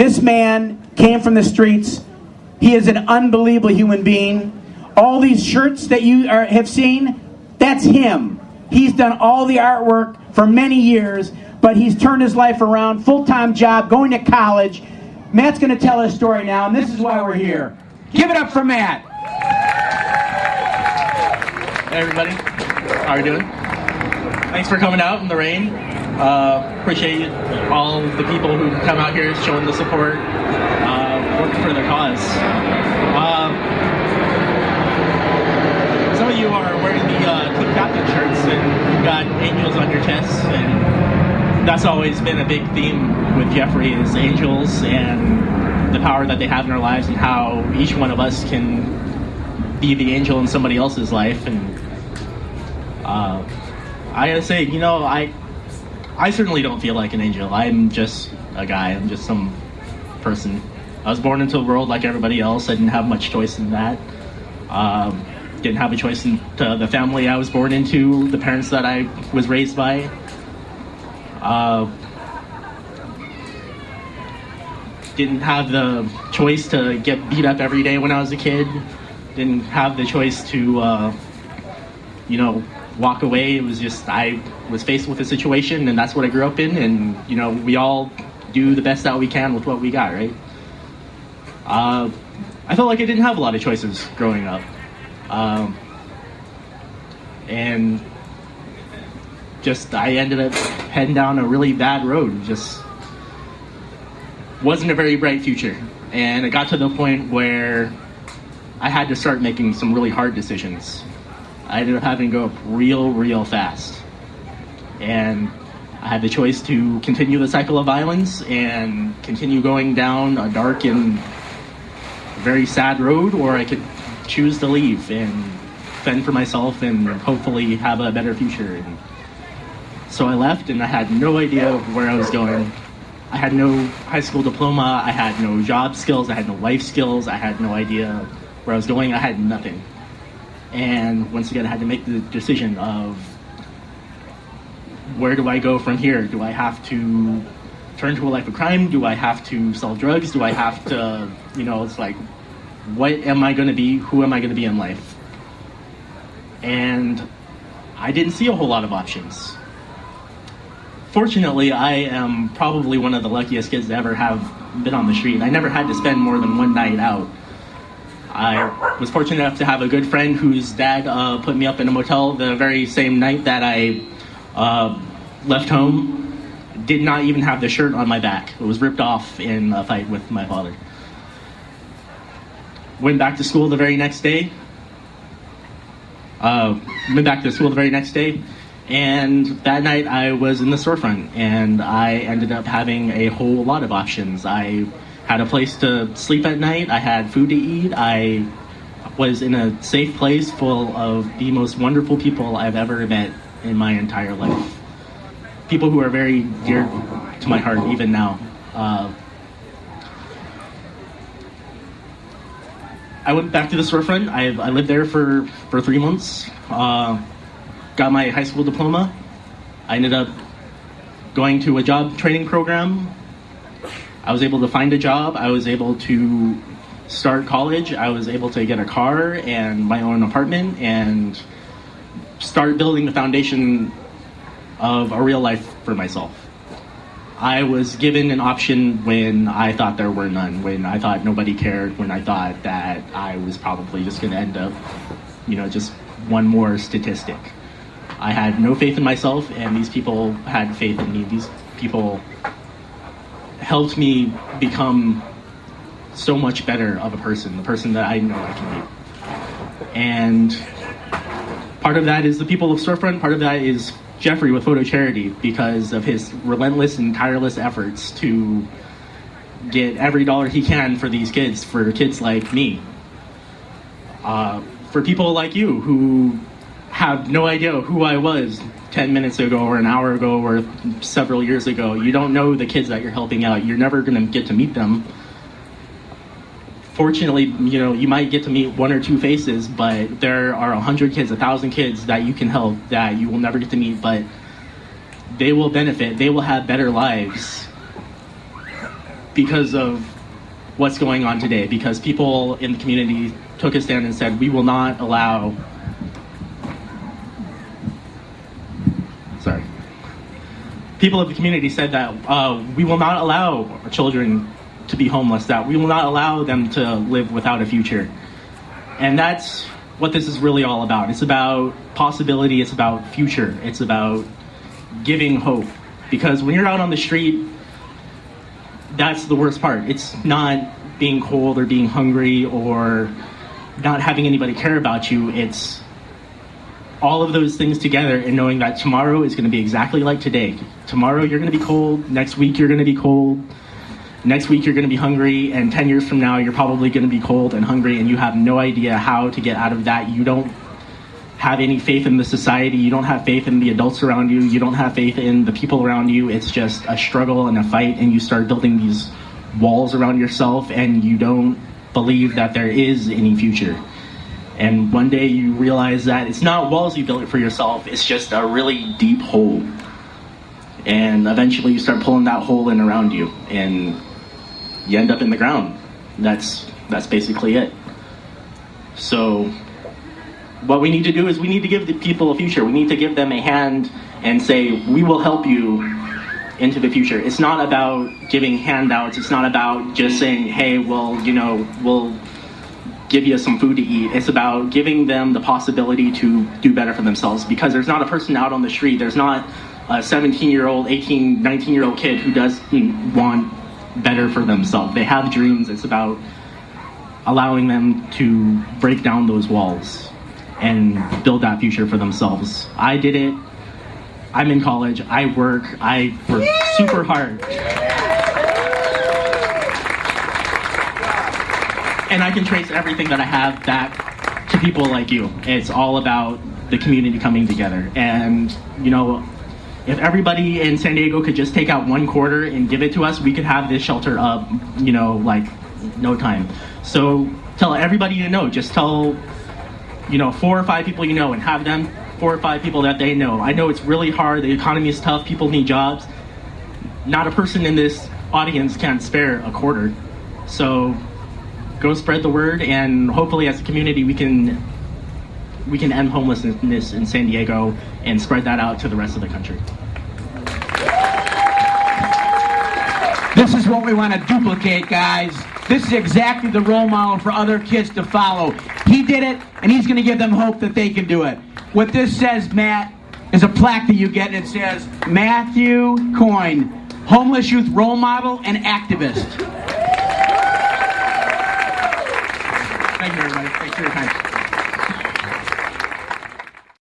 This man came from the streets. He is an unbelievable human being. All these shirts that you have seen, that's him. He's done all the artwork for many years, but he's turned his life around, full-time job, going to college. Matt's going to tell his story now, and this is why we're here. Give it up for Matt. Hey everybody, how are you doing? Thanks for coming out in the rain. Appreciate all the people who come out here showing the support, working for their cause. Some of you are wearing the Team Captain shirts and you've got angels on your chests, and that's always been a big theme with Jeffrey, is angels and the power that they have in our lives and how each one of us can be the angel in somebody else's life. And I gotta say, you know, I certainly don't feel like an angel. I'm just a guy. I'm just some person. I was born into the world like everybody else. I didn't have much choice in that. Didn't have a choice in the family I was born into, the parents that I was raised by. Didn't have the choice to get beat up every day when I was a kid. Didn't have the choice to, you know, walk away. It was just, I was faced with a situation, and that's what I grew up in, and, you know, we all do the best that we can with what we got, right? I felt like I didn't have a lot of choices growing up. And just, I ended up heading down a really bad road. Just wasn't a very bright future. And it got to the point where I had to start making some really hard decisions. I ended up having to go up real fast. And I had the choice to continue the cycle of violence and continue going down a dark and very sad road, or I could choose to leave and fend for myself and hopefully have a better future. And so I left, and I had no idea where I was going. I had no high school diploma, I had no job skills, I had no life skills, I had no idea where I was going, I had nothing. And once again, I had to make the decision of, where do I go from here? Do I have to turn to a life of crime? Do I have to sell drugs? Do I have to, you know, it's like, what am I going to be? Who am I going to be in life? And I didn't see a whole lot of options. Fortunately, I am probably one of the luckiest kids to ever have been on the street. I never had to spend more than one night out. I was fortunate enough to have a good friend whose dad put me up in a motel the very same night that I left home. Did not even have the shirt on my back. It was ripped off in a fight with my father. Went back to school the very next day. And that night I was in the storefront, and I ended up having a whole lot of options. I had a place to sleep at night, I had food to eat, I was in a safe place full of the most wonderful people I've ever met in my entire life. People who are very dear to my heart even now. I went back to the storefront. I lived there for 3 months. Got my high school diploma. I ended up going to a job training program. I was able to find a job. I was able to start college. I was able to get a car and my own apartment and start building the foundation of a real life for myself. I was given an option when I thought there were none, when I thought nobody cared, when I thought that I was probably just going to end up, you know, just one more statistic. I had no faith in myself, and these people had faith in me. These people helped me become so much better of a person, the person that I know I can be. And part of that is the people of Storefront, part of that is Jeffrey with Photo Charity, because of his relentless and tireless efforts to get every dollar he can for these kids, for kids like me. For people like you who have no idea who I was 10 minutes ago or an hour ago or several years ago. You don't know the kids that you're helping out. You're never going to get to meet them. Fortunately, you know, you might get to meet one or two faces, but there are 100 kids, 1,000 kids that you can help that you will never get to meet, but they will benefit. They will have better lives because of what's going on today, because people in the community took a stand and said, we will not allow, people of the community said that we will not allow our children to be homeless, that we will not allow them to live without a future. And that's what this is really all about. It's about possibility, it's about future, it's about giving hope. Because when you're out on the street, that's the worst part. It's not being cold or being hungry or not having anybody care about you. It's all of those things together and knowing that tomorrow is going to be exactly like today. Tomorrow you're going to be cold, next week you're going to be cold, next week you're going to be hungry, and 10 years from now you're probably going to be cold and hungry and you have no idea how to get out of that. You don't have any faith in the society, you don't have faith in the adults around you, you don't have faith in the people around you. It's just a struggle and a fight, and you start building these walls around yourself and you don't believe that there is any future. And one day you realize that it's not walls you build it for yourself, it's just a really deep hole. And eventually you start pulling that hole in around you and you end up in the ground. That's basically it. So what we need to do is we need to give the people a future. We need to give them a hand and say, we will help you into the future. It's not about giving handouts. It's not about just saying, hey, well, you know, we'll give you some food to eat. It's about giving them the possibility to do better for themselves, because there's not a person out on the street, there's not a 17-year-old, 18, 19-year-old kid who doesn't want better for themselves. They have dreams. It's about allowing them to break down those walls and build that future for themselves. I did it. I'm in college. I work super hard. And I can trace everything that I have back to people like you. It's all about the community coming together. And, you know, if everybody in San Diego could just take out $1 and give it to us, we could have this shelter up, you know, like no time. So tell everybody you know, just tell, you know, 4 or 5 people you know, and have them 4 or 5 people that they know. I know it's really hard. The economy is tough. People need jobs. Not a person in this audience can spare a $1. So go spread the word, and hopefully as a community we can end homelessness in San Diego and spread that out to the rest of the country. This is what we want to duplicate, guys. This is exactly the role model for other kids to follow. He did it, and he's going to give them hope that they can do it. What this says, Matt, is a plaque that you get, and it says, Matthew Coyne, homeless youth role model and activist. Thank you, everybody. Thanks for your time.